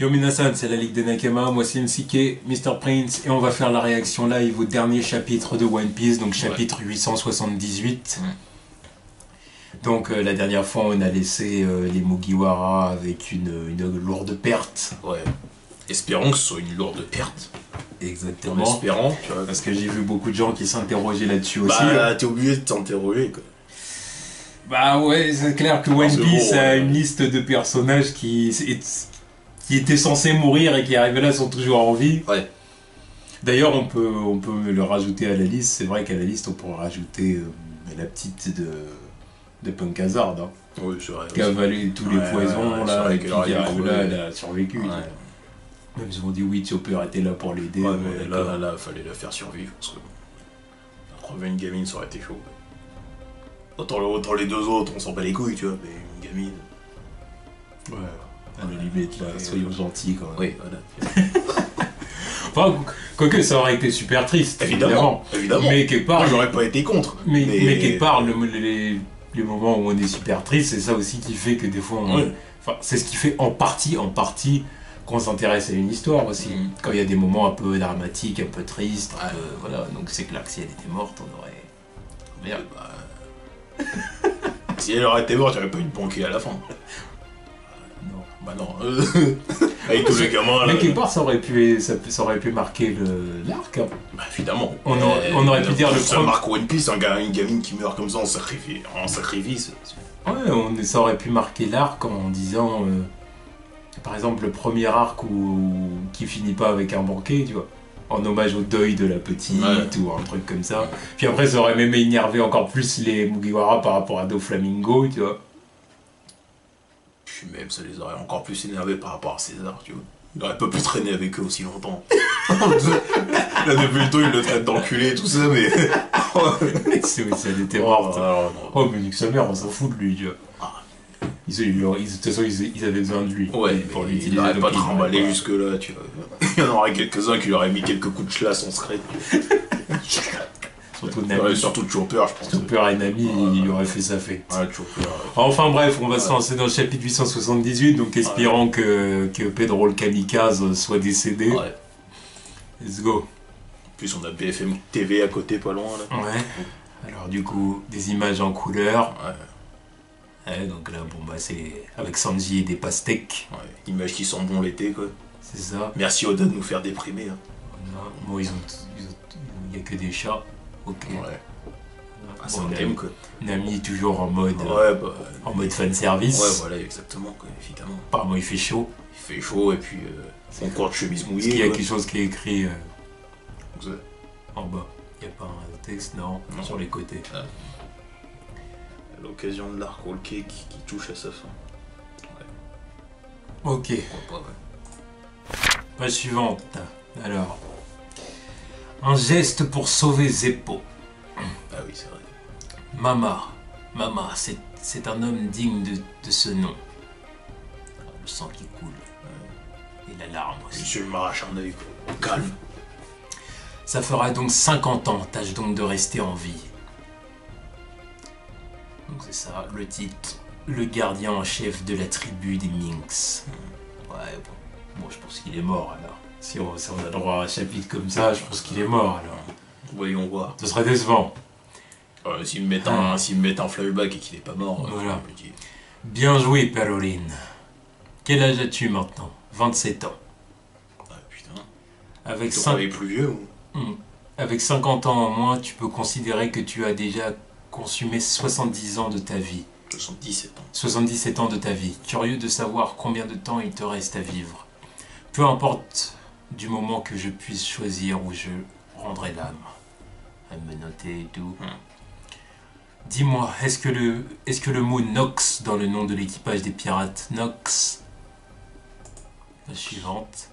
Yo Minasan, c'est la Ligue des Nakama, moi c'est MCK, Mr. Prince, et on va faire la réaction live au dernier chapitre de One Piece, donc chapitre 878. Donc la dernière fois on a laissé les Mugiwara avec une lourde perte. Ouais. Espérons que ce soit une lourde perte. Exactement. En espérant, tu vois. Parce que j'ai vu beaucoup de gens qui s'interrogeaient là-dessus aussi. Bah t'es obligé de t'interroger quoi. Bah ouais, c'est clair que One Piece a une liste de personnages qui étaient censés mourir et qui arrivés là sont toujours en vie. Ouais. D'ailleurs, on peut le rajouter à la liste. C'est vrai qu'à la liste, on pourrait rajouter la petite de Punk Hazard. Hein, oui, c'est vrai. qui a avalé tous les poisons, là, et puis qui arrive là, elle a survécu. Ouais. Même si on dit oui, Chopper était là pour l'aider. Ouais, mais là, fallait la faire survivre. Parce que retrouver une gamine, ça aurait été chaud. Autant les deux autres, on s'en bat les couilles, tu vois, mais une gamine. Ouais, à la limite, là, soyons gentils quand même. Oui, voilà. Enfin, quoique ça aurait été super triste. Évidemment. Mais quelque part. Moi, j'aurais pas été contre. Mais quelque part, les moments où on est super triste, c'est ça aussi qui fait que des fois on. Ouais. Enfin, c'est ce qui fait en partie qu'on s'intéresse à une histoire aussi. Quand il y a des moments un peu dramatiques, un peu tristes, voilà. Donc c'est clair que si elle était morte, on aurait. Merde. Si elle aurait été morte, il n'y aurait pas eu de banquet à la fin. Non. Bah non. Avec tous les gamins là. Mais quelque part, ça aurait pu marquer l'arc. Hein. Bah évidemment. On aurait pu dire le ça marque One Piece, une gamine qui meurt comme ça en sacrifice. Ouais, ça aurait pu marquer l'arc en disant. Par exemple, le premier arc qui finit pas avec un banquet, tu vois. En hommage au deuil de la petite ou un truc comme ça. Puis après, ça aurait même énervé encore plus les Mugiwara par rapport à Doflamingo, tu vois. Puis même, ça les aurait encore plus énervés par rapport à César, tu vois. Il aurait pas pu traîner avec eux aussi longtemps. Là, depuis le temps, il le traite d'enculé et tout ça, mais. C'est oui, ça était morte. Oh, mais nique sa mère, on s'en fout de lui, tu vois. De toute façon, ils avaient besoin de lui. Ouais, pour lui il n'aurait pas trimballé jusque-là, tu vois. Il y en aurait quelques-uns qui lui auraient mis quelques coups de chlasse en secret. Surtout Nami. Surtout Chopper, je pense. Chopper et Nami, il aurait fait sa fête. Ouais, Chopper. Enfin bref, on va se lancer dans le chapitre 878, donc espérant que Pedro le Kamikaze soit décédé. Ouais. Let's go. En plus, on a BFM TV à côté, pas loin, là. Ouais. Alors du coup, des images en couleur. Ouais. Ouais, donc là, bon bah c'est avec Sanji et des pastèques. Ouais, images qui sentent bon l'été, quoi. C'est ça. Merci Oda de nous faire déprimer. Hein. Bon, il y a que des chats. Ok. Ouais. Ah, c'est bon, un thème, quoi. Nami toujours en mode, en mode fanservice. Ouais, voilà, exactement, quoi, évidemment. Apparemment, il fait chaud. Il fait chaud et puis son court de chemise mouillée. Est-ce qu'il y a quelque chose qui est écrit Ouais. en bas? Il n'y a pas un texte, non, sur les côtés. Ah. À l'occasion de l'arc Whole Cake qui touche à sa fin. Ouais. Ok. Page suivante. Alors. Un geste pour sauver Zeppo. Ah oui, c'est vrai. Mama, c'est un homme digne de ce nom. Le sang qui coule. Et la larme aussi. Monsieur il m'arrache un œil, quoi. Calme. Ça fera donc 50 ans, tâche donc de rester en vie. Donc c'est ça, le titre. Le gardien en chef de la tribu des Minx. Ouais, bon, je pense qu'il est mort alors. Si on a droit à un chapitre comme ça, je pense qu'il est mort alors. Voyons voir. Ce serait décevant. S'il me met un flashback et qu'il est pas mort, voilà. Bien joué, Peroline. Quel âge as-tu maintenant? 27 ans. Ah putain. Avec tu croyais plus vieux ou... Avec 50 ans en moins, tu peux considérer que tu as déjà consumé 70 ans de ta vie. 77 ans. 77 ans de ta vie. Curieux de savoir combien de temps il te reste à vivre. Peu importe du moment que je puisse choisir où je rendrai l'âme. À me noter et tout. Dis-moi, est-ce que le mot Nox dans le nom de l'équipage des pirates Nox, la suivante,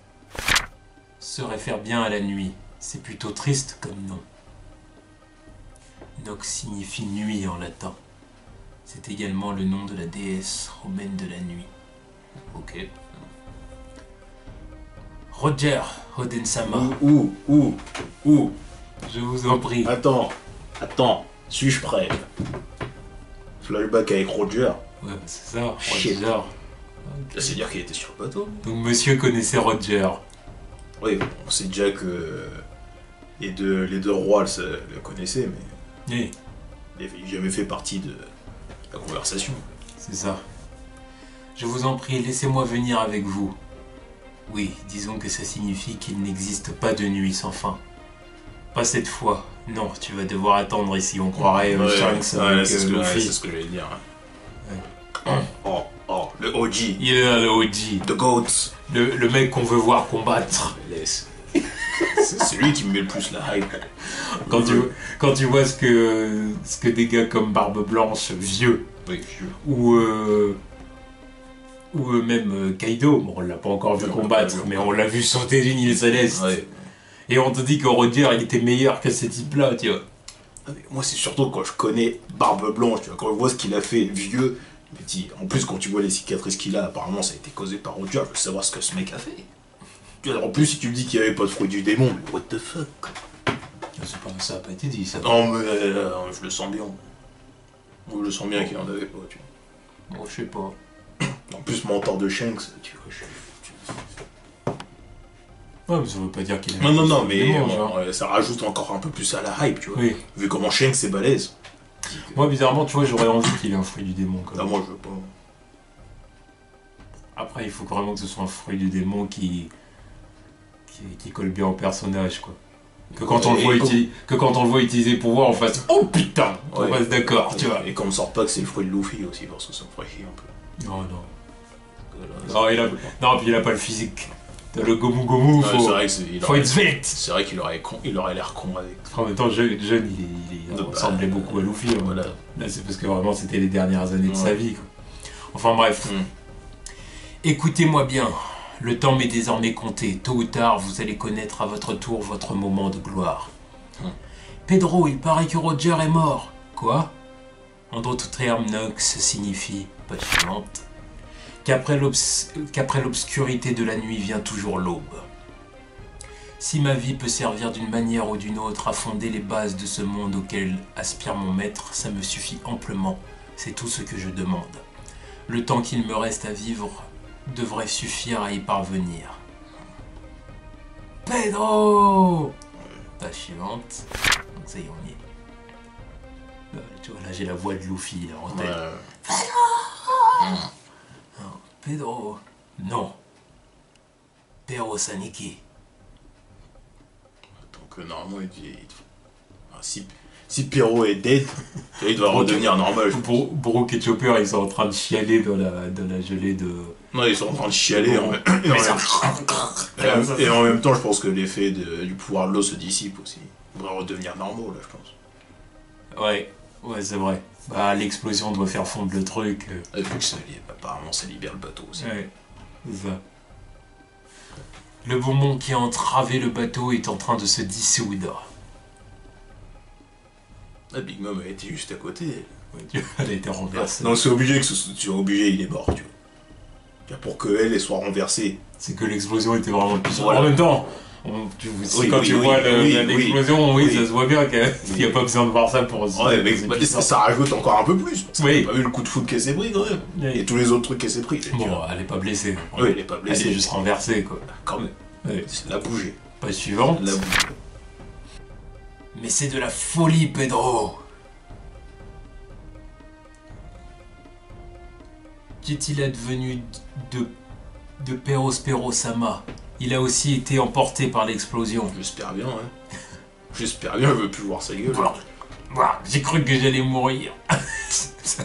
se réfère bien à la nuit? C'est plutôt triste comme nom. Nox signifie nuit en latin. C'est également le nom de la déesse romaine de la nuit. Ok. Roger Odensama. Où Je vous en prie. Attends. Suis-je prêt? Flashback avec Roger. Ouais, bah c'est ça, Shit. Roger. C'est-à-dire qu'il était sur le bateau. Donc monsieur connaissait Roger. Oui, on sait déjà que les deux rois le connaissaient, mais Oui, il n'avait jamais fait partie de la conversation. c'est ça. Je vous en prie, laissez-moi venir avec vous. Oui, disons que ça signifie qu'il n'existe pas de nuit sans fin. Pas cette fois. Non, tu vas devoir attendre ici, on croirait Shanks avec c'est Luffy. ce que j'allais dire. Oh, le OG. Il est là, le OG. The GOAT. Le mec qu'on veut voir combattre. Laisse. C'est lui qui me met le plus la hype. Quand tu vois ce que des gars comme Barbe Blanche, vieux, Oui, ou même Kaido, bon, on l'a pas encore vu combattre, mais on l'a vu sauter d'une île céleste. ouais. Et on te dit que Roger, il était meilleur que ces types-là, tu vois. Moi, c'est surtout quand je connais Barbe Blanche, tu vois, quand je vois ce qu'il a fait vieux, je me dis, en plus, quand tu vois les cicatrices qu'il a, apparemment, ça a été causé par Roger, je veux savoir ce que ce mec a fait. Tu vois, en plus, si tu me dis qu'il n'y avait pas de fruit du démon, mais what the fuck? Ça a pas été dit, ça. Non, mais je le sens bien. Moi, je le sens bien qu'il en avait pas, tu vois. Bon, je sais pas. En plus, mentor de Shanks, tu vois, Ouais, mais ça veut pas dire qu'il a... Non, mais démon, genre. ça rajoute encore un peu plus à la hype, tu vois. Oui. Vu comment Shanks est balèze. Moi, bizarrement, tu vois, j'aurais envie qu'il ait un fruit du démon, quand Ah, même. moi, je veux pas. Après, il faut vraiment que ce soit un fruit du démon qui colle bien au personnage, quoi. Que quand on le voit utiliser pouvoir, on fasse oh putain, on fasse d'accord, tu vois. Et qu'on ne sort pas que c'est le fruit de Luffy aussi, parce que ça me ferait chier un peu. Non. Non, puis il a pas le physique. T'as le gomu gomu, C'est vrai que faut être vite. C'est vrai qu'il aurait l'air con avec. En même temps, jeune, il ressemblait beaucoup à Luffy. Hein. Voilà. Là, c'est parce que vraiment, c'était les dernières années de sa vie, quoi. Enfin bref. Écoutez-moi bien. Le temps m'est désormais compté. Tôt ou tard, vous allez connaître à votre tour votre moment de gloire. Pedro, il paraît que Roger est mort. Quoi? En d'autres termes, Nox signifie, page suivante, qu'après l'obscurité de la nuit vient toujours l'aube. Si ma vie peut servir d'une manière ou d'une autre à fonder les bases de ce monde auquel aspire mon maître, ça me suffit amplement. C'est tout ce que je demande. Le temps qu'il me reste à vivre devrait suffire à y parvenir. Pedro! Page suivante. Donc ça y est, on y est. Tu vois, là j'ai la voix de Luffy là, en tête. Pedro. Non. Pero Saniki. Donc normalement, si Perro est dead, il doit redevenir normal. Brooke et Chopper, ils sont en train de chialer dans la gelée de... Non, ils sont en train de chialer. Et en même temps, je pense que l'effet du pouvoir de l'eau se dissipe aussi. Il devrait redevenir normaux, là, je pense. Ouais, c'est vrai. Bah, l'explosion doit faire fondre le truc. Et vu que apparemment, ça libère le bateau aussi. Ouais, c'est ça. Le bonbon qui a entravé le bateau est en train de se dissoudre. La Big Mom a été juste à côté. Elle a été renversée. Non, c'est obligé il est mort, tu vois. Pour qu'elle soit renversée. C'est que l'explosion était vraiment puissante. Voilà. En même temps, quand tu vois l'explosion, ça se voit bien qu'il n'y a pas besoin de voir ça pour se ouais, mais ça rajoute encore un peu plus. Parce oui. qu'on a pas vu le coup de foudre qu'elle s'est pris quand même. Oui. Et tous les autres trucs qu'elle s'est pris. Bon, elle est pas blessée. Oui, elle est pas blessée. Elle est juste renversée, quoi. Quand même. Oui. La bouger. Page suivante. La bouger. Mais c'est de la folie, Pedro. Qu'est-il advenu de Pero Sama? Il a aussi été emporté par l'explosion. J'espère bien, ouais. J'espère bien, je veux plus voir sa gueule. J'ai cru que j'allais mourir. Sans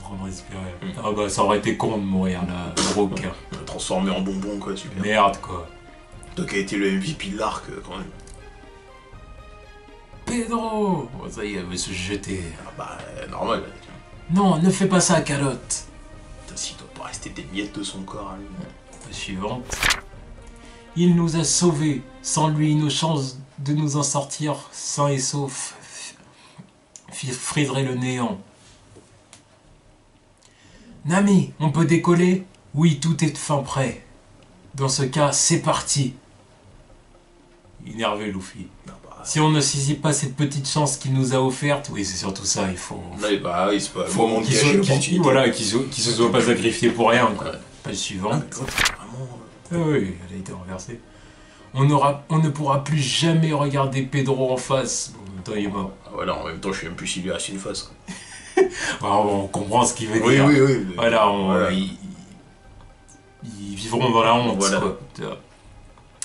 trop me respirer. Ah bah ça aurait été con de mourir là, Brooke. Transformé en bonbon, quoi, super. Merde, quoi. Donc a été le MVP de l'arc, quand même. Pedro! Oh, ça y est, elle veut se jeter. Ah bah, normal. Non, ne fais pas ça, calotte. Putain, s'il doit pas rester des miettes de son corps à lui. Suivante. Il nous a sauvés. Sans lui, nos chances de nous en sortir sains et saufs friseraient le néant. Nami, on peut décoller? Oui, tout est fin prêt. Dans ce cas, c'est parti. Énervé, Luffy. Non, bah, Si on ne saisit pas cette petite chance qu'il nous a offerte, oui, c'est surtout ça, il faut... Ouais, bah oui, c'est pas le faut moment de qu'il gâcher soit, l'opportunité. voilà, qu'il se soit pas sacrifié pour rien, quoi. Ouais. Pas le Ah, suivant. mais l'autre, c'est vraiment... Ah oui, elle a été renversée. On ne pourra plus jamais regarder Pedro en face. Bon, en même temps, il est mort. Ah, voilà, en même temps, je sais même plus s'il lui a assis une face. Quoi. Alors, on comprend ce qu'il veut Oui, dire. oui, oui. mais- Voilà, voilà. ils vivront dans la honte, Voilà. quoi.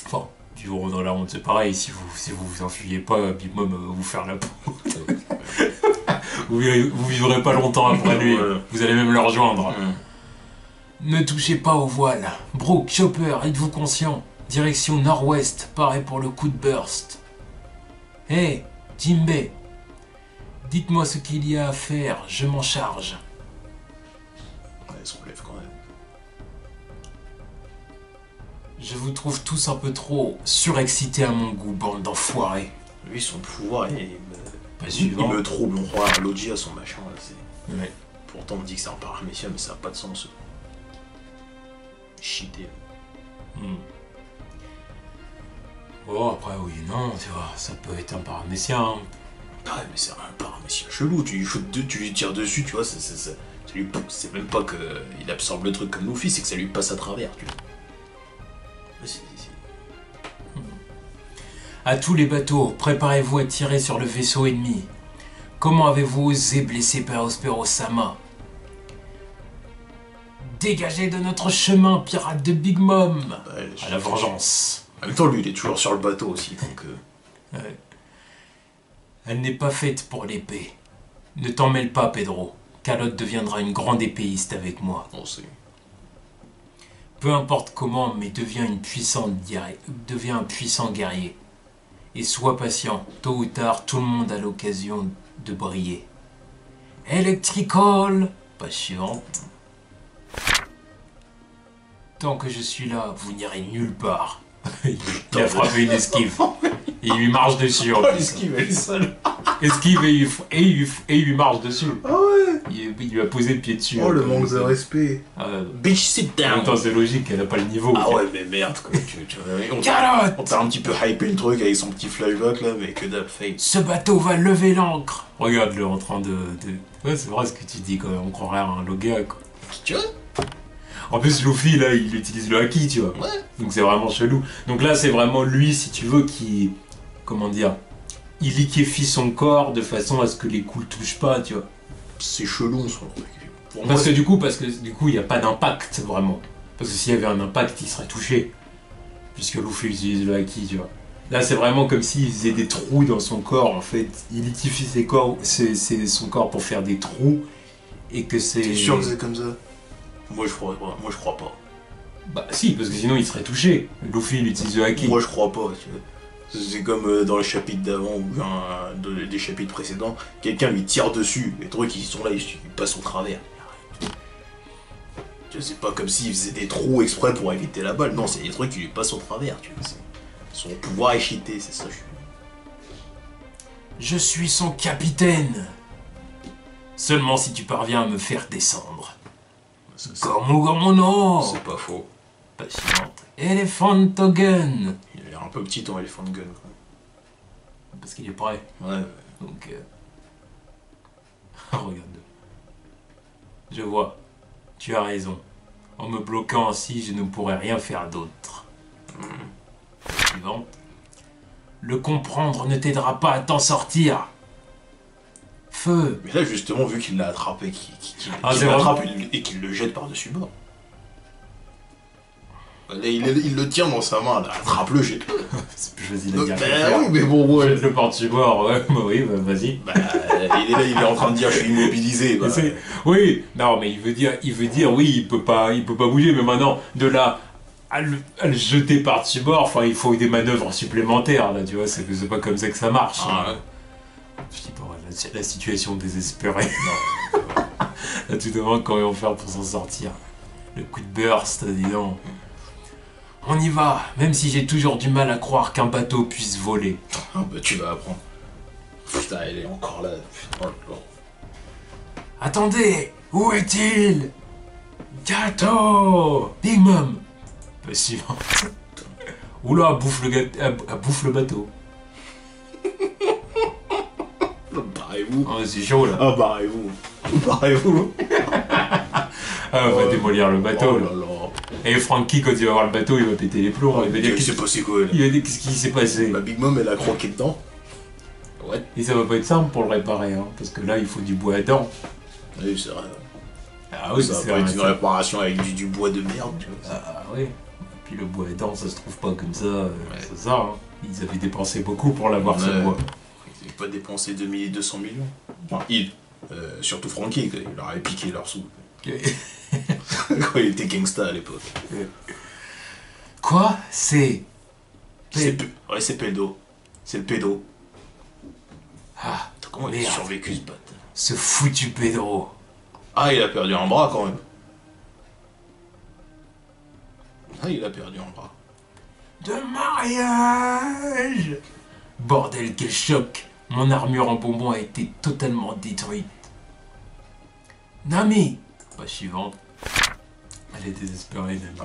Enfin, ils vivront dans la honte, c'est pareil. Si vous vous enfuyez pas, Big Mom va vous faire la peau. Vous vivrez pas longtemps après lui. Voilà. Vous allez même le rejoindre. Hum. Ne touchez pas aux voiles. Brooke, Chopper, êtes-vous conscient? Direction nord-ouest, paré pour le coup de burst. Hé, Jimbei, dites-moi ce qu'il y a à faire, je m'en charge. Ouais, elle se relève quand même. Je vous trouve tous un peu trop surexcités à mon goût, bande d'enfoirés. Lui, son pouvoir, Pas il suivant. me trouble. On croit à Logia, son machin. Là, c'est... Ouais. Pourtant, on me dit que c'est un paramécien, mais ça n'a pas de sens. Cheaté. Hmm. Bon, après, oui, non, tu vois, ça peut être un paramécien. Hein. Ouais, mais c'est un paramécien chelou. Tu lui shootes deux, tu lui tires dessus, tu vois. C'est même pas qu'il absorbe le truc comme Luffy, c'est que ça lui passe à travers, tu vois. Mais À tous les bateaux, préparez-vous à tirer sur le vaisseau ennemi. Comment avez-vous osé blesser Perospero-sama? Dégagez de notre chemin, pirate de Big Mom! Ouais, À la vengeance. En même temps, lui, il est toujours sur le bateau aussi, donc... Ouais. Elle n'est pas faite pour l'épée. Ne t'en mêle pas, Pedro. Calotte deviendra une grande épéiste avec moi. on sait. Peu importe comment, mais deviens un puissant guerrier. Et sois patient. Tôt ou tard, tout le monde a l'occasion de briller. Electrical! Page suivante. Tant que je suis là, vous n'irez nulle part. Il a frappé une esquive. Et il lui marche dessus. en Oh, plus. l'esquive, elle est sale. Esquive et il lui marche dessus. Ah ouais. Il lui a posé le pied dessus. Oh, le hein, manque comme de ça. respect. Ah, Bitch, sit en même down. temps, c'est logique, elle n'a pas le niveau. Ah ouais, mais merde, quoi. On Calotte! t'a un petit peu hypé le truc avec son petit flashback, là, mais que dalle, fail. Ce bateau va lever l'ancre. Regarde-le en train de... Ouais, c'est vrai ce que tu dis quand même. On croirait à un Loga, quoi. Tu vois? En plus, Luffy, là, il utilise le haki, tu vois. Ouais. Donc c'est vraiment chelou. Donc là, c'est vraiment lui, si tu veux, qui... Comment dire? Il liquéfie son corps de façon à ce que les coups le touchent pas, tu vois. C'est chelou, son truc. Pour moi, Parce que du coup, il n'y a pas d'impact, vraiment. Parce que s'il y avait un impact, il serait touché. Puisque Luffy utilise le haki, tu vois. Là, c'est vraiment comme s'il faisait des trous dans son corps, en fait. Il liquéfie son corps pour faire des trous. Et que c'est... T'es sûr que c'est comme ça? Moi, je crois pas. Moi, je crois pas. Bah si, parce que sinon il serait touché. Luffy, il utilise le haki. Moi, je crois pas. Tu vois. C'est comme dans le chapitre d'avant ou des chapitres précédents, quelqu'un lui tire dessus, les trucs ils sont là, ils passent au travers. Tu vois, c'est pas comme s'il faisait des trous exprès pour éviter la balle, non, c'est des trucs qui lui passent au travers, tu vois. Son pouvoir est cheaté, c'est ça. Je suis son capitaine. Seulement si tu parviens à me faire descendre. Gomu no. C'est pas faux. Patiente. Elephant Gun. Il a l'air un peu petit ton Elephant Gun, quoi. Parce qu'il est prêt. Ouais. Donc... Regarde. Je vois. Tu as raison. En me bloquant ainsi, je ne pourrais rien faire d'autre. Suivante. Le comprendre ne t'aidera pas à t'en sortir. Feu. Mais là, justement, vu qu'il l'a attrapé, qu'il Ah, c'est l'attrape et qu'il le jette par-dessus bord. Là, il le tient dans sa main, là. Attrape-le, jette-le. C'est plus facile à Donc, dire. bah qu'à faire. oui, mais bon, ouais. Jette le par-dessus bord, ouais, bah oui, bah vas-y. Bah, il est là, il est en train de dire je suis immobilisé. Bah, Oui, non, mais il veut dire, oui, il peut pas bouger, mais maintenant, de là à le jeter par-dessus bord, enfin, il faut des manœuvres supplémentaires, là, tu vois, c'est pas comme ça que ça marche. Ah, ouais. Je dis pas, la situation désespérée. À tout moment, comment ils vont faire pour s'en sortir? Le coup de burst, dis donc. On y va, même si j'ai toujours du mal à croire qu'un bateau puisse voler. Ah, bah, tu vas apprendre. Putain, elle est encore là. Putain, Attendez, où est-il? Gâteau! Big Mom! Pas suivant. Oula, bouffe le bateau. barrez-vous. Oh, c'est chaud là. Ah, barrez-vous. Barrez-vous. Ah, on va démolir le bateau Oh là. là là. Et Frankie, quand il va voir le bateau, il va péter les plombs. Il va dire Il s'est passé quoi, là? il va dire qu'est-ce qui s'est passé. Ma Big Mom, elle a croqué dedans. Ouais. Et ça va pas être simple pour le réparer, hein, parce que là, il faut du bois à dents. Oui, c'est vrai. Ah oui, Ça va c'est pas vrai. être une réparation avec du bois de merde, tu vois. Ah oui. Et puis le bois à dents, ça se trouve pas comme ça. C'est ça, hein. Ils avaient dépensé beaucoup pour l'avoir, ce Ouais. bois. Ils n'avaient pas dépensé 200 millions. Enfin, surtout Frankie, quoi. Il leur avait piqué leurs sous. Quand il était gangsta à l'époque. Quoi? C'est Ouais, c'est pédo. C'est le pédo. Ah, Putain, comment il a merde. survécu ce bâtard? ce foutu Pedro. Ah, il a perdu un bras quand même. Ah, il a perdu un bras. De mariage. Bordel, quel choc. Mon armure en bonbons a été totalement détruite. Nami. Page suivante. Elle est désespérée, Nami.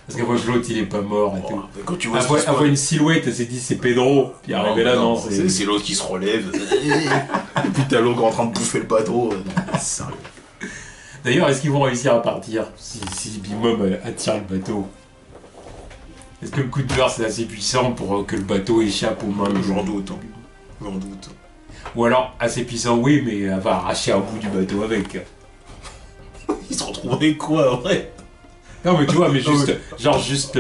Parce qu'elle voit que l'autre il est pas mort et tout. Quand tu vois Elle voit une silhouette, elle s'est dit c'est Pedro. Puis arrivé là, non, c'est l'autre qui se relève. Et puis t'as l'autre en train de bouffer le bateau. Non, sérieux. D'ailleurs, est-ce qu'ils vont réussir à partir si Big Mom attire le bateau? Est-ce que le coup de beurre c'est assez puissant pour que le bateau échappe aux mains de J'en doute. Hein. J'en doute. Ou alors assez puissant, oui, mais elle va arracher un bout du bateau avec. Il se retrouve avec quoi, en vrai? Non, mais tu vois, mais juste. Genre, juste.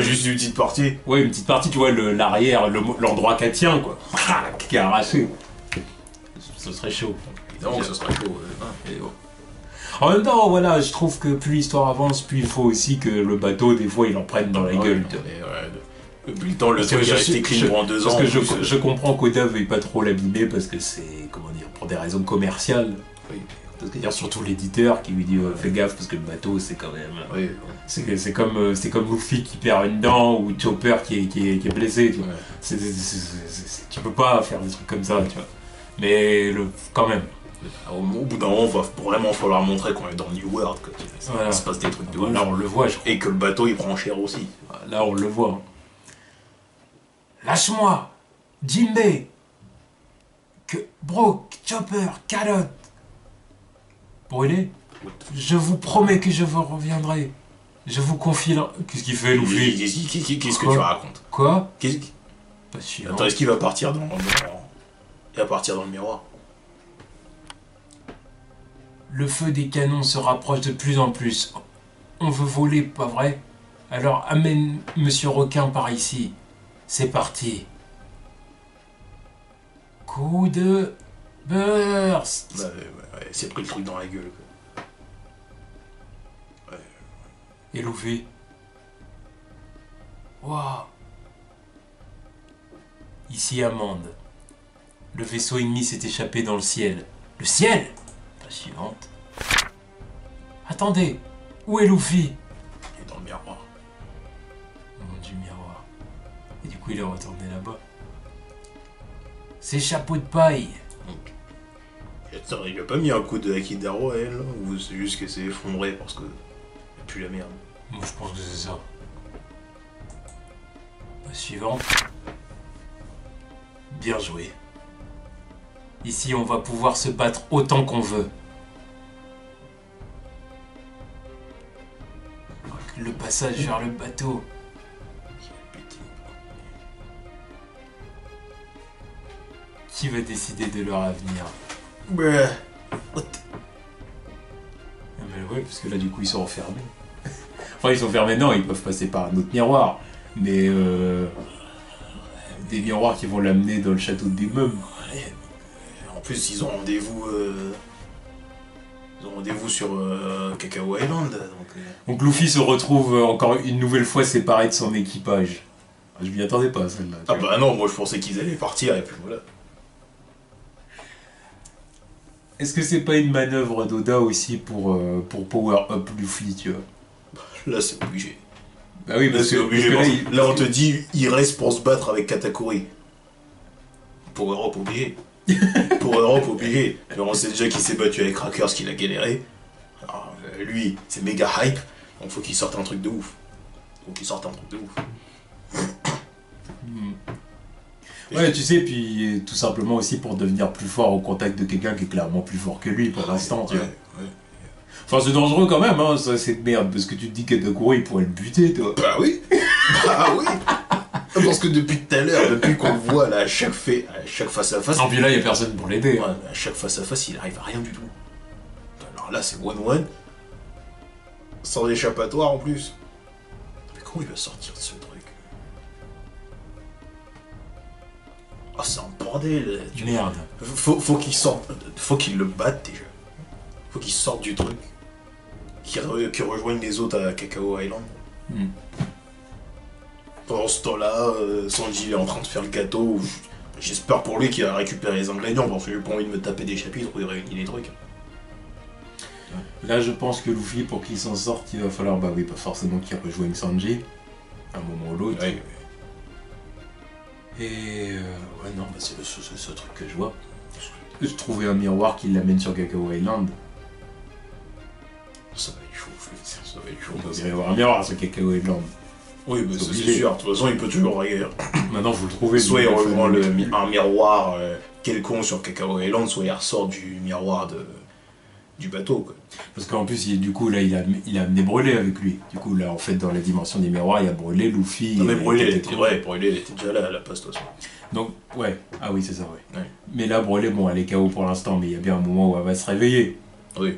Juste une petite partie. Ouais, une petite partie, tu vois, l'arrière, l'endroit qu'elle tient, quoi. Qui est arraché. Ce serait chaud. Évidemment que ce serait chaud. Et bon. En même temps, voilà, je trouve que plus l'histoire avance, plus il faut aussi que le bateau, des fois, il en prenne dans la gueule. Tu vois. Depuis le temps, le Parce que truc est resté clean pendant 2 ans. Parce que en plus, je comprends qu'Oda veuille pas trop l'abîmer parce que c'est, comment dire, pour des raisons commerciales. Oui. Parce que, surtout l'éditeur qui lui dit fais gaffe parce que le bateau c'est quand même. Oui. C'est comme Luffy qui perd une dent ou Chopper qui est blessé. Tu vois. Ouais. Tu peux pas faire des trucs comme ça, tu vois. Mais quand même. Au bout d'un moment, va vraiment falloir montrer qu'on est dans New World. Quoi. Voilà. Il se passe des trucs de Là ouf. on le voit, je crois. Et que le bateau il prend cher aussi. Là on le voit. Lâche-moi, Jinbei, que Brook, Chopper, Calotte. Brûlé. Je vous promets que je vous reviendrai. Je vous confie là. Qu'est-ce qu'il fait, Luffy? Qu'est-ce que Quoi tu racontes? Quoi? Qu'est-ce Pas sûr. Attends, est-ce qu'il va partir dans Il va partir dans le miroir. Le feu des canons se rapproche de plus en plus. On veut voler, pas vrai? Alors amène Monsieur Requin par ici. C'est parti. Coup de burst. Bah, ouais, c'est pris le truc dans la gueule. Quoi. Et Luffy. Waouh. Ici Amande. Le vaisseau ennemi s'est échappé dans le ciel. Le ciel? Page suivante. Attendez. Où est Luffy? Il est dans le miroir. Au monde du miroir. Et du coup il est retourné là-bas. Ses chapeaux de paille. Attends, il a pas mis un coup de Akidaro à elle, là, ou c'est juste qu'elle s'est effondrée parce que. Y'a plus la merde. Moi je pense que c'est ça. Page suivante. Bien joué. Ici on va pouvoir se battre autant qu'on veut. Le passage vers le bateau. Qui va décider de leur avenir? Bruh. Ah mais ouais, parce que là du coup ils sont enfermés. Enfin ils sont enfermés, non, ils peuvent passer par un autre miroir. Mais des miroirs qui vont l'amener dans le château de Big Mom. En plus, ils ont rendez-vous. Ils ont rendez-vous sur Cacao Island. Donc Luffy se retrouve encore une nouvelle fois séparé de son équipage. Je m'y attendais pas celle-là. Ah bah non, moi je pensais qu'ils allaient partir et puis voilà. Est-ce que c'est pas une manœuvre d'Oda aussi pour power up Luffy, tu vois? Là c'est obligé. Bah oui, Là parce c'est que, obligé. parce que Là, là, on te dit, il reste pour se battre avec Katakuri. Pour Europe obligé. Pour Europe obligé. Mais on sait déjà qu'il s'est battu avec Crackers, qu'il a galéré. Alors, lui, c'est méga hype. Donc faut qu'il sorte un truc de ouf. Faut qu'il sorte un truc de ouf. Ouais, tu sais, puis tout simplement aussi pour devenir plus fort au contact de quelqu'un qui est clairement plus fort que lui pour l'instant, tu vois. Ouais. Enfin, c'est dangereux quand même, hein, ça, cette merde, parce que tu te dis qu'Katakuri, il pourrait le buter, toi. Bah oui. Bah oui. Parce que depuis tout à l'heure, depuis qu'on le voit là, à chaque face à face. Non, puis là, il y a personne pour l'aider. Ouais, à chaque face à face, il arrive à rien du tout. Alors là, c'est one-one. Sans échappatoire en plus. Mais comment il va sortir de ce truc? Ah, c'est un bordel. Merde. Faut qu'il sorte. Faut qu'il le batte déjà. Faut qu'il sorte du truc. Qu'il rejoigne les autres à Cacao Island. Pendant ce temps-là, Sanji est en train de faire le gâteau. J'espère pour lui qu'il a récupéré les ingrédients parce que j'ai pas envie de me taper des chapitres où il réunit les trucs. Là, je pense que Luffy, pour qu'il s'en sorte, il va falloir, bah oui, pas forcément qu'il rejoigne Sanji, à un moment ou l'autre. Ouais. Et ouais, non, bah c'est ce truc que je vois. Je trouvais un miroir qui l'amène sur Cacao Island. Ça va être chaud, ça va être chaud. Il va y avoir un miroir sur Cacao Island. Oui, mais ça, c'est obligé. sûr. De toute façon, il peut toujours regarder. Maintenant, vous le trouvez. Soit il rejoint un miroir quelconque sur Cacao Island, soit il ressort du miroir du bateau, quoi. Parce qu'en plus, du coup, là, il a amené Brûlé avec lui. Du coup, là, en fait, dans la dimension des miroirs, il y a Brûlé, Luffy... Non, mais Brûlé, elle Katakuri. était déjà là à la poste, de toute façon. Donc, ouais. Ah oui, c'est ça, ouais. Ouais. Mais là, Brûlé, bon, elle est KO pour l'instant, mais il y a bien un moment où elle va se réveiller. Oui.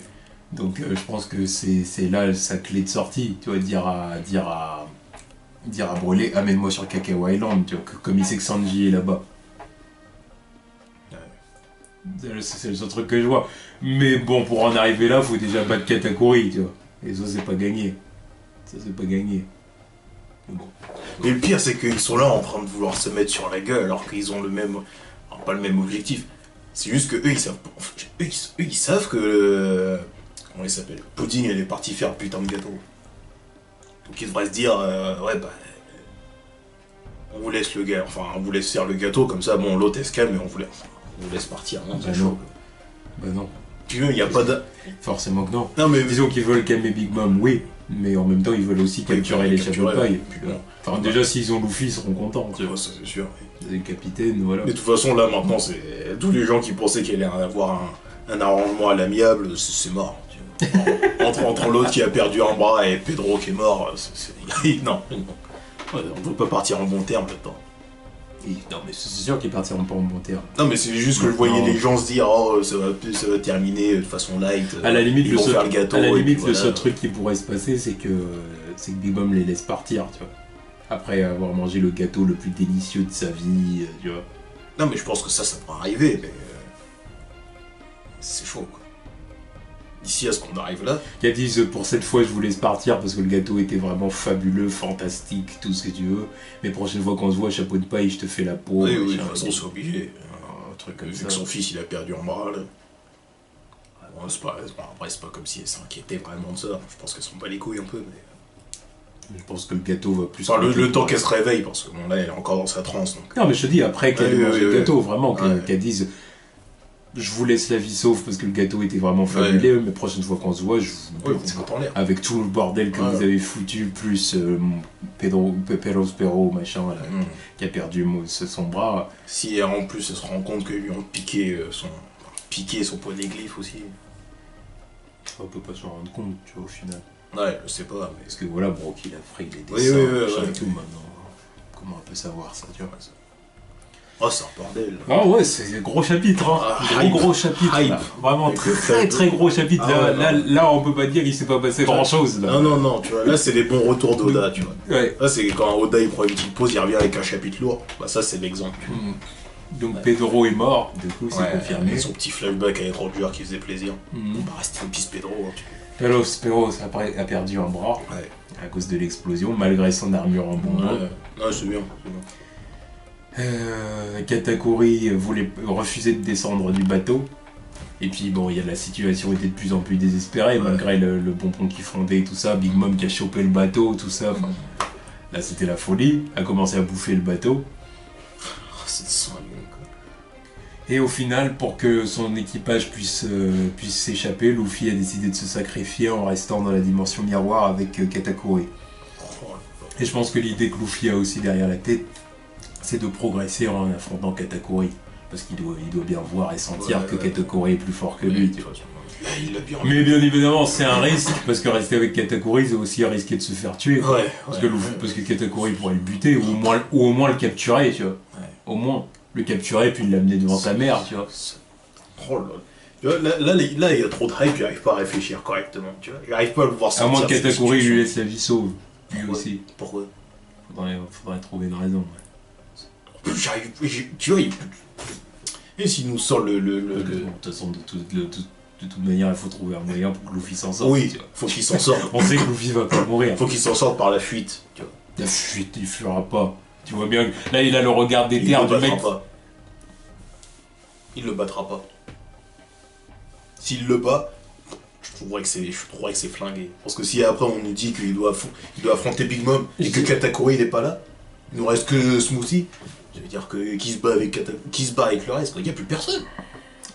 Donc, je pense que c'est là sa clé de sortie. Tu vois, dire à Brûlé, amène-moi sur Cacao Island, tu vois, comme il sait que Sanji est là-bas. C'est le seul truc que je vois. Mais bon, pour en arriver là, faut déjà battre Katakuri, tu vois. Et ça, c'est pas gagné. Ça, c'est pas gagné. Mais bon. Et le pire, c'est qu'ils sont là en train de vouloir se mettre sur la gueule alors qu'ils ont le même. Alors, pas le même objectif. C'est juste que eux, ils savent. Ils savent que. Comment il s'appelle? Pudding, elle est partie faire le putain de gâteau. Donc ils devraient se dire, ouais, bah. On vous laisse le gars. Enfin, on vous laisse faire le gâteau, comme ça, bon, l'autre, elle se calme, mais on vous laisse partir. Non, c'est chaud. Bah non. Puis eux, il n'y a pas de. Forcément que non. Non, mais. Disons qu'ils veulent calmer Big Mom, oui. Mais en même temps, ils veulent aussi capturer les chapeaux de paille. Enfin, déjà, s'ils ont Luffy, ils seront contents. Tu vois. Ouais, ça, c'est sûr. C'est le capitaine, voilà. Mais de toute façon, là, maintenant, c'est. Tous les gens qui pensaient qu'il allait avoir un arrangement à l'amiable, c'est mort. Tu vois. Entre l'autre qui a perdu un bras et Pedro qui est mort, non. Ouais, on peut pas partir en bon terme là-dedans. Non, mais c'est sûr qu'ils partiront pas en bon terme. Non, mais c'est juste que je voyais les gens se dire, oh, ça va terminer de façon light. À la limite, ils vont faire le gâteau. À la limite, voilà. le seul truc qui pourrait se passer, c'est que Big Mom les laisse partir, tu vois. Après avoir mangé le gâteau le plus délicieux de sa vie, tu vois. Non, mais je pense que ça pourra arriver, mais. C'est chaud, quoi. D'ici à ce qu'on arrive là. Qui disent pour cette fois je vous laisse partir parce que le gâteau était vraiment fabuleux, fantastique, tout ce que tu veux. Mais prochaine fois qu'on se voit, chapeau de paille, je te fais la peau. Oui, de toute façon, c'est obligé. Un truc comme Vu ça. que son fils il a perdu un bras là. Bon, après, c'est pas comme si elle s'inquiétait vraiment de ça. Je pense qu'elle s'en bat les couilles un peu, mais. Je pense que le gâteau va plus. Enfin, le temps qu'elle se réveille, parce que bon, là elle est encore dans sa transe. Donc. Non, mais je te dis, après qu'elle mange le gâteau, vraiment, Ouais. qu'elle dise. Je vous laisse la vie sauve parce que le gâteau était vraiment fabuleux, mais prochaine fois qu'on se voit, je vous Ouais, vous en l'air. avec tout le bordel que vous avez foutu, plus Pedro Spero, machin, là, qui a perdu son bras. Si en plus elle se rend compte qu'ils lui ont piqué son poneglyphe aussi. On peut pas s'en rendre compte, tu vois, au final. Ouais, je sais pas, mais. Parce que voilà, Brock, il a frais les Oui, dessins, oui, machin ouais. et tout, maintenant. Comment on peut savoir ça, tu vois? Oh, c'est un bordel. Ah ouais, c'est un gros chapitre, hein. Gros chapitre. Hype. Là. Vraiment très gros chapitre. Ah, là, on peut pas dire qu'il s'est pas passé grand chose. Là. Non, tu vois, là c'est les bons retours d'Oda, tu vois. Ouais. Là c'est quand Oda il prend une petite pause, il revient avec un chapitre lourd. Bah ça c'est l'exemple. Donc Pedro est mort, du coup c'est confirmé. Avec son petit flashback à être dur qui faisait plaisir. Mhm. Bah reste une piste Pedro. Hein, Pedro Spero a perdu un bras à cause de l'explosion, malgré son armure en bonbon. Ouais, c'est bien. Katakuri refusait de descendre du bateau. Et puis bon, la situation était de plus en plus désespérée, malgré le bonbon qui fondait et tout ça. Big Mom qui a chopé le bateau, tout ça. Là c'était la folie, a commencé à bouffer le bateau. C'est sanguin, quoi. Et au final, pour que son équipage puisse s'échapper, Luffy a décidé de se sacrifier en restant dans la dimension miroir avec Katakuri. Et je pense que l'idée que Luffy a aussi derrière la tête, c'est de progresser en affrontant Katakuri. Parce qu'il doit bien voir et sentir que Katakuri est plus fort que lui, tu vois. Il l'a bien. Mais bien évidemment, c'est un risque, parce que rester avec Katakuri, c'est aussi risquer de se faire tuer. Quoi. Parce que Katakuri pourrait le buter, ou au moins le capturer, tu vois. Ouais. Au moins le capturer, puis l'amener devant sa mère, tu vois. Oh là, là, il y a trop de hype, il n'arrive pas à réfléchir correctement, tu vois. Il n'arrive pas à le voir sortir. À moins que Katakuri lui laisse la vie sauve, lui aussi. Pourquoi? Faudrait trouver une raison, ouais. Tu vois, et s'il nous sort le... De toute façon, de toute manière, il faut trouver un moyen pour que Luffy s'en sorte. Oui, faut qu'il s'en sorte. On sait que Luffy va pas mourir. Faut qu'il s'en sorte par la fuite, tu vois. La fuite, il fera pas. Tu vois bien que là, il a le regard d'éther du mec. Pas. Il le battra pas. S'il le bat, je trouverais que c'est flingué. Parce que si après on nous dit qu'il doit affronter Big Mom et que Katakuri il est pas là, il nous reste que Smoothie. Ça veut dire que qui se bat avec le reste, il n'y a plus personne.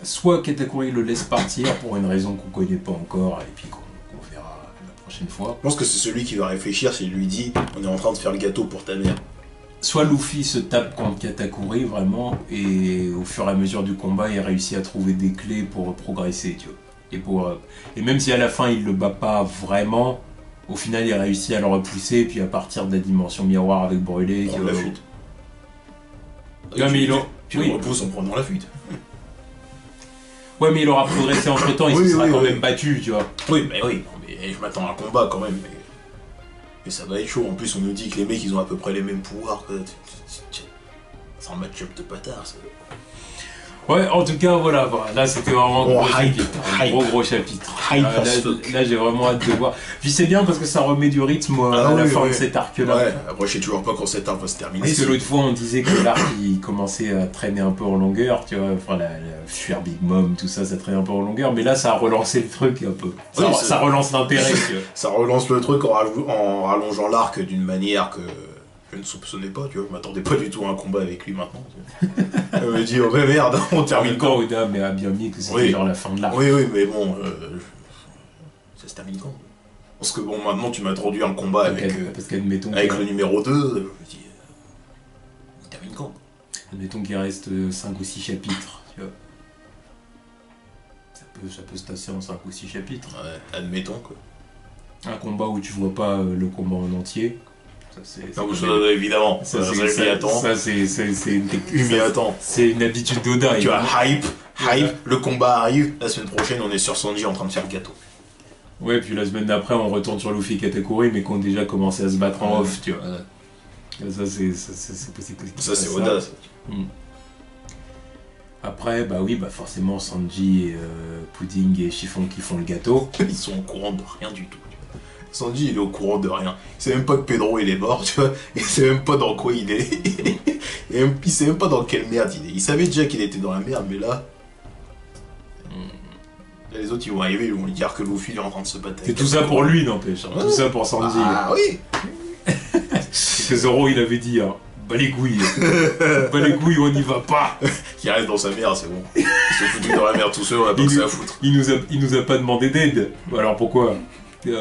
Soit Katakuri le laisse partir pour une raison qu'on connaît pas encore et puis qu'on verra la prochaine fois. Je pense que c'est celui qui va réfléchir s'il lui dit on est en train de faire le gâteau pour ta mère. Soit Luffy se tape contre Katakuri vraiment et au fur et à mesure du combat il réussit à trouver des clés pour progresser, tu vois. Et même si à la fin il le bat pas vraiment, au final il réussit à le repousser et puis à partir de la dimension miroir avec Brûlé. Prendre la fuite. Tu le repousses en prenant la fuite. Ouais, mais il aura progressé entre temps, il se sera quand même battu, tu vois. Oui, mais je m'attends à un combat quand même. Mais ça va être chaud. En plus, on nous dit que les mecs ils ont à peu près les mêmes pouvoirs. C'est un match-up de bâtard, ça. Ouais, en tout cas, voilà. Là, c'était vraiment un gros chapitre. Là, j'ai vraiment hâte de voir. Puis c'est bien parce que ça remet du rythme à la fin de cet arc-là. Ouais, après, je sais toujours pas quand cet arc va se terminer. Parce que l'autre fois, on disait que l'arc, il commençait à traîner un peu en longueur, tu vois. Enfin, la fuir Big Mom, tout ça, ça traîne un peu en longueur. Mais là, ça a relancé le truc un peu. Ça relance l'intérêt, tu vois. Ça relance le truc en rallongeant l'arc d'une manière que je ne soupçonnais pas, tu vois. Je m'attendais pas du tout à un combat avec lui maintenant. Je me dis, oh mais merde, on termine quand? Oda mais a bien mis que c'était genre la fin de l'arc. Oui, mais bon, ça se termine quand? Parce que bon, maintenant tu m'as introduit un combat avec le numéro 2, je me dis, on termine quand? Admettons qu'il reste 5 ou 6 chapitres, tu vois. Ça peut se tasser en 5 ou 6 chapitres. Ouais, admettons quoi. Un combat où tu vois pas le combat en entier. Évidemment, ça c'est une habitude d'Oda. Tu vois, hype, le combat arrive, la semaine prochaine on est sur Sanji en train de faire le gâteau. Ouais, puis la semaine d'après on retourne sur Luffy et Katakuri, mais qu'on a déjà commencé à se battre en off, tu vois. Ça c'est possible. Ça c'est Oda. Après, forcément Sanji, et, Pudding et Chiffon qui font le gâteau. Ils sont au courant de rien du tout. Sanji il est au courant de rien. Il sait même pas que Pedro il est mort, tu vois. Il sait même pas dans quoi il est. Il sait même pas dans quelle merde il est. Il savait déjà qu'il était dans la merde, mais là... Les autres ils vont arriver, ils vont lui dire que Luffy il est en train de se battre. C'est tout ça pour lui, n'empêche. Tout ça pour Sanji. Ah oui. C'est que Zoro il avait dit, hein. Bah les couilles, on n'y va pas. Il reste dans sa merde, c'est bon. Il s'est foutu dans la merde tout seul, on a pas que ça à foutre. Il nous a pas demandé d'aide. Alors pourquoi? Il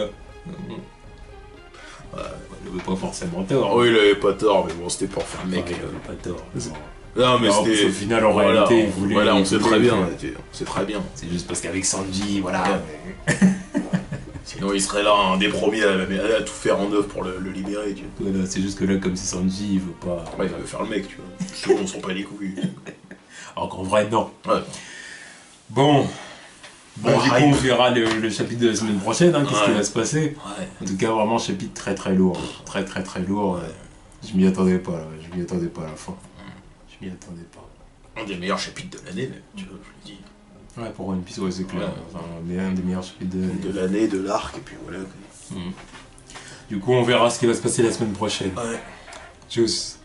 avait pas forcément tort. Oui, il avait pas tort, mais bon, c'était pour faire le mec. Il avait pas tort. Non, mais c'était. Au final, en réalité, il voulait. Voilà, on sait très bien. C'est très bien. C'est juste parce qu'avec Sanji, voilà. Sinon, il serait là, un des premiers à tout faire en œuvre pour le libérer, tu vois. Voilà, c'est juste que là, comme c'est Sanji, il veut pas. Ouais, il veut faire le mec, tu vois. Tout le monde s'en bat les couilles. Alors qu'en vrai, non. Ouais. Bon, du coup, on verra le chapitre de la semaine prochaine, hein, qu'est-ce qui va se passer. Ouais. En tout cas, vraiment, chapitre très très lourd. Très très très lourd. Ouais. Je m'y attendais pas, là. Je m'y attendais pas à la fin. Je m'y attendais pas. Un des meilleurs chapitres de l'année, même, tu vois, je le dis. Ouais, pour One Piece, ouais, c'est clair. Enfin, un des meilleurs chapitres de l'année, de l'arc, et puis voilà. Du coup, on verra ce qui va se passer la semaine prochaine. Ouais. Tchuss.